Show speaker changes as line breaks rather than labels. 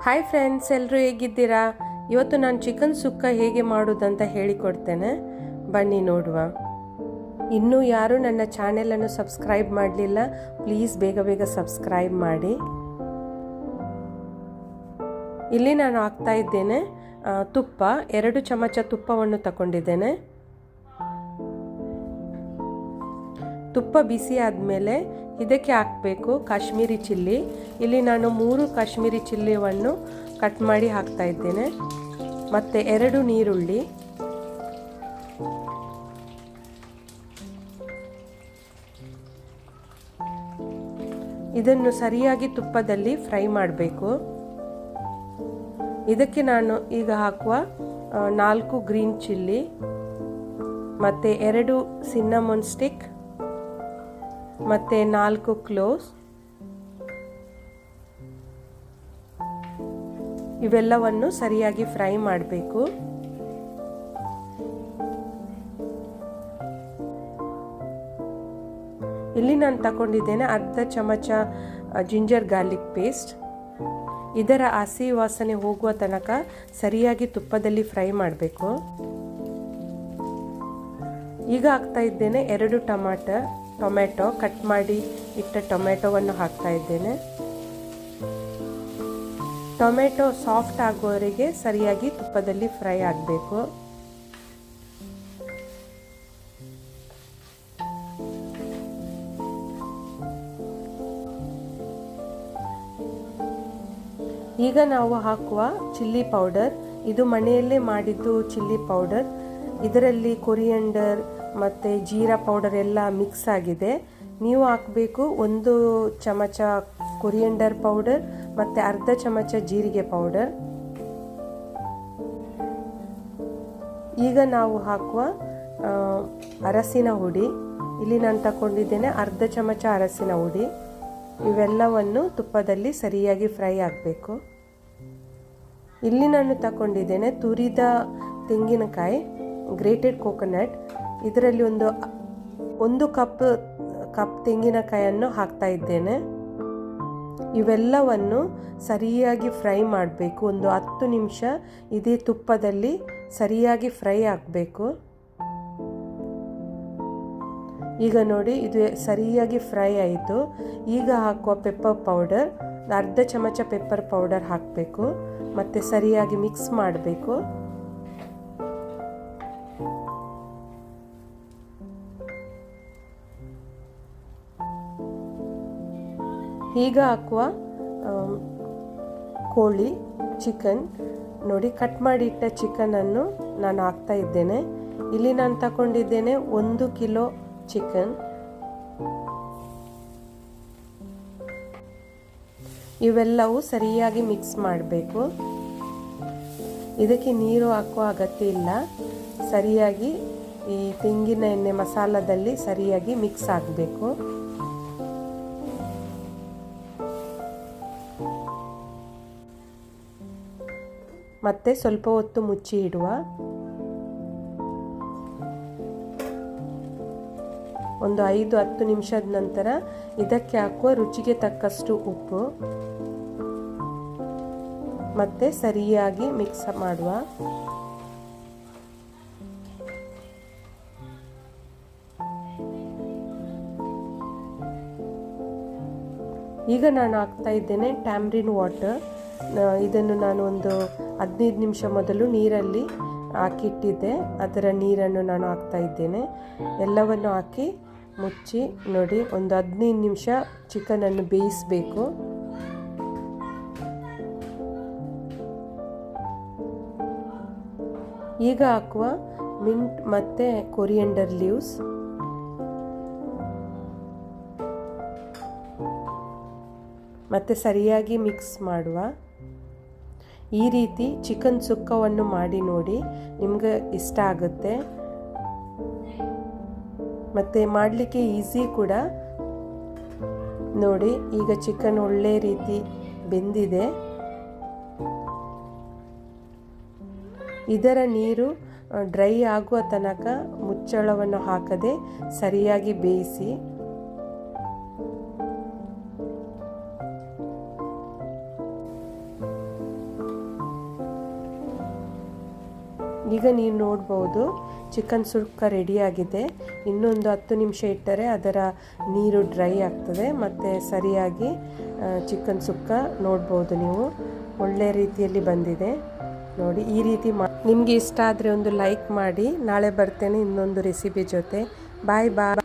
Hi friends, ಎಲ್ಲರೂ ಹೇಗಿದ್ದೀರಾ? ಇವತ್ತು ನಾನು ಚಿಕನ್ ಸುಕ್ಕ ಹೇಗೆ ಮಾಡೋದಂತ ಹೇಳಿಕೊಡ್ತೇನೆ, ಬನ್ನಿ ನೋಡುವ. ಇನ್ನೂ ಯಾರೂ ನನ್ನ ಚಾನೆಲನ್ನು ಸಬ್ಸ್ಕ್ರೈಬ್ ಮಾಡಲಿಲ್ಲ, ಪ್ಲೀಸ್ ಬೇಗ ಬೇಗ ಸಬ್ಸ್ಕ್ರೈಬ್ ಮಾಡಿ. ಇಲ್ಲಿ ನಾನು ಹಾಕ್ತಾ ಇದ್ದೇನೆ ತುಪ್ಪ. 2 ಚಮಚ ತುಪ್ಪವನ್ನು ತಗೊಂಡಿದ್ದೇನೆ. ತುಪ್ಪ ಬಿಸಿ ಆದಮೇಲೆ ಇದಕ್ಕೆ ಹಾಕಬೇಕು ಕಾಶ್ಮೀರಿ ಚಿಲ್ಲಿ. ಇಲ್ಲಿ ನಾನು 3 ಕಾಶ್ಮೀರಿ ಚಿಲ್ಲಿಯನ್ನು ಕಟ್ ಮಾಡಿ ಹಾಕ್ತಾ ಇದ್ದೇನೆ. ಮತ್ತು 2 ನೀರುಳ್ಳಿ, ಇದನ್ನು ಸರಿಯಾಗಿ ತುಪ್ಪದಲ್ಲಿ ಫ್ರೈ ಮಾಡಬೇಕು. ಇದಕ್ಕೆ ನಾನು ಈಗ ಹಾಕುವ 4 ಗ್ರೀನ್ ಚಿಲ್ಲಿ ಮತ್ತು 2 ಸಿನ್ನಮನ್ ಸ್ಟಿಕ್ ಮತ್ತು 4 ಕ್ಲೋವ್ಸ್, ಇವೆಲ್ಲವನ್ನು ಸರಿಯಾಗಿ ಫ್ರೈ ಮಾಡಬೇಕು. ಇಲ್ಲಿ ನಾನು ತಗೊಂಡಿದ್ದೇನೆ ಅರ್ಧ ಚಮಚ ಜಿಂಜರ್ ಗಾರ್ಲಿಕ್ ಪೇಸ್ಟ್. ಇದರ ಹಸಿ ವಾಸನೆ ಹೋಗುವ ತನಕ ಸರಿಯಾಗಿ ತುಪ್ಪದಲ್ಲಿ ಫ್ರೈ ಮಾಡಬೇಕು. ಈಗ ಹಾಕ್ತಾ ಇದ್ದೇನೆ 2 ಟೊಮೆಟೊ ಕಟ್ ಮಾಡಿ ಇಟ್ಟ ಟೊಮೆಟೊವನ್ನು ಹಾಕ್ತಾ ಇದ್ದೇನೆ. ಟೊಮೆಟೊ ಸಾಫ್ಟ್ ಆಗುವವರೆಗೆ ಸರಿಯಾಗಿ ತುಪ್ಪದಲ್ಲಿ ಫ್ರೈ ಆಗಬೇಕು. ಈಗ ನಾವು ಹಾಕುವ ಚಿಲ್ಲಿ ಪೌಡರ್, ಇದು ಮನೆಯಲ್ಲೇ ಮಾಡಿದ್ದು ಚಿಲ್ಲಿ ಪೌಡರ್. ಇದರಲ್ಲಿ ಕೊರಿಯಂಡರ್ ಮತ್ತು ಜೀರಾ ಪೌಡರ್ ಎಲ್ಲ ಮಿಕ್ಸ್ ಆಗಿದೆ. ನೀವು ಹಾಕಬೇಕು 1 ಚಮಚ ಕೊರಿಯಂಡರ್ ಪೌಡರ್ ಮತ್ತು ಅರ್ಧ ಚಮಚ ಜೀರಿಗೆ ಪೌಡರ್. ಈಗ ನಾವು ಹಾಕುವ ಅರಸಿನ ಹುಡಿ, ಇಲ್ಲಿ ನಾನು ತಗೊಂಡಿದ್ದೇನೆ ಅರ್ಧ ಚಮಚ ಅರಸಿನ ಹುಡಿ. ಇವೆಲ್ಲವನ್ನು ತುಪ್ಪದಲ್ಲಿ ಸರಿಯಾಗಿ ಫ್ರೈ ಆಗಬೇಕು. ಇಲ್ಲಿ ನಾನು ತಗೊಂಡಿದ್ದೇನೆ ತುರಿದ ತೆಂಗಿನಕಾಯಿ, ಗ್ರೇಟೆಡ್ ಕೋಕೋನಟ್. ಇದರಲ್ಲಿ ಒಂದು ಕಪ್ ತೆಂಗಿನಕಾಯನ್ನು ಹಾಕ್ತಾ ಇದ್ದೇನೆ. ಇವೆಲ್ಲವನ್ನು ಸರಿಯಾಗಿ ಫ್ರೈ ಮಾಡಬೇಕು. 10 ನಿಮಿಷ ಇದೇ ತುಪ್ಪದಲ್ಲಿ ಸರಿಯಾಗಿ ಫ್ರೈ ಆಗಬೇಕು. ಈಗ ನೋಡಿ, ಇದು ಸರಿಯಾಗಿ ಫ್ರೈ ಆಯಿತು. ಈಗ ಹಾಕುವ ಪೆಪ್ಪರ್ ಪೌಡರ್, ಅರ್ಧ ಚಮಚ ಪೆಪ್ಪರ್ ಪೌಡರ್ ಹಾಕಬೇಕು ಮತ್ತು ಸರಿಯಾಗಿ ಮಿಕ್ಸ್ ಮಾಡಬೇಕು. ಈಗ ಹಾಕುವ ಕೋಳಿ ಚಿಕನ್, ನೋಡಿ ಕಟ್ ಮಾಡಿ ಇಟ್ಟ ಚಿಕನನ್ನು ನಾನು ಹಾಕ್ತಾ ಇದ್ದೇನೆ. ಇಲ್ಲಿ ನಾನು ತಗೊಂಡಿದ್ದೇನೆ 1 ಕಿಲೋ ಚಿಕನ್. ಇವೆಲ್ಲವೂ ಸರಿಯಾಗಿ ಮಿಕ್ಸ್ ಮಾಡಬೇಕು. ಇದಕ್ಕೆ ನೀರು ಹಾಕುವ ಅಗತ್ಯ ಇಲ್ಲ. ಸರಿಯಾಗಿ ಈ ತೆಂಗಿನ ಎಣ್ಣೆ ಮಸಾಲದಲ್ಲಿ ಸರಿಯಾಗಿ ಮಿಕ್ಸ್ ಆಗಬೇಕು. ಮತ್ತೆ ಸ್ವಲ್ಪ ಹೊತ್ತು ಮುಚ್ಚಿ ಇಡುವ. ಒಂದು 5-10 ನಿಮಿಷದ ನಂತರ ಇದಕ್ಕೆ ಹಾಕುವ ರುಚಿಗೆ ತಕ್ಕಷ್ಟು ಉಪ್ಪು ಮತ್ತೆ ಸರಿಯಾಗಿ ಮಿಕ್ಸ್ ಮಾಡುವ. ಈಗ ನಾನು ಹಾಕ್ತಾ ಇದ್ದೇನೆ ಟ್ಯಾಮ್ರಿನ್ ವಾಟರ್. ಇದನ್ನು ನಾನು ಒಂದು 15 ನಿಮಿಷ ಮೊದಲು ನೀರಲ್ಲಿ ಹಾಕಿಟ್ಟಿದ್ದೆ, ಅದರ ನೀರನ್ನು ನಾನು ಹಾಕ್ತಾ ಇದ್ದೇನೆ. ಎಲ್ಲವನ್ನು ಹಾಕಿ ಮುಚ್ಚಿ ನೋಡಿ, ಒಂದು 15 ನಿಮಿಷ ಚಿಕನನ್ನು ಬೇಯಿಸಬೇಕು. ಈಗ ಹಾಕುವ ಮಿಂಟ್ ಮತ್ತು ಕೊರಿಯಂಡರ್ ಲೀವ್ಸ್, ಮತ್ತು ಸರಿಯಾಗಿ ಮಿಕ್ಸ್ ಮಾಡುವ. ಈ ರೀತಿ ಚಿಕನ್ ಸುಕ್ಕವನ್ನು ಮಾಡಿ ನೋಡಿ, ನಿಮಗೆ ಇಷ್ಟ ಆಗುತ್ತೆ. ಮತ್ತು ಮಾಡಲಿಕ್ಕೆ ಈಸಿ ಕೂಡ. ನೋಡಿ, ಈಗ ಚಿಕನ್ ಒಳ್ಳೆ ರೀತಿ ಬೆಂದಿದೆ. ಇದರ ನೀರು ಡ್ರೈ ಆಗುವ ತನಕ ಮುಚ್ಚಳವನ್ನು ಹಾಕದೆ ಸರಿಯಾಗಿ ಬೇಯಿಸಿ. ಈಗ ನೀವು ನೋಡ್ಬೋದು ಚಿಕನ್ ಸುಕ್ಕ ರೆಡಿಯಾಗಿದೆ. ಇನ್ನೊಂದು 10 ನಿಮಿಷ ಇಟ್ಟರೆ ಅದರ ನೀರು ಡ್ರೈ ಆಗ್ತದೆ ಮತ್ತು ಸರಿಯಾಗಿ ಚಿಕನ್ ಸುಕ್ಕ ನೋಡ್ಬೋದು ನೀವು. ಒಳ್ಳೆ ರೀತಿಯಲ್ಲಿ ಬಂದಿದೆ ನೋಡಿ. ಈ ರೀತಿ ನಿಮಗೆ ಇಷ್ಟ ಆದರೆ ಒಂದು ಲೈಕ್ ಮಾಡಿ. ನಾಳೆ ಬರ್ತೇನೆ ಇನ್ನೊಂದು ರೆಸಿಪಿ ಜೊತೆ. ಬಾಯ್ ಬಾಯ್.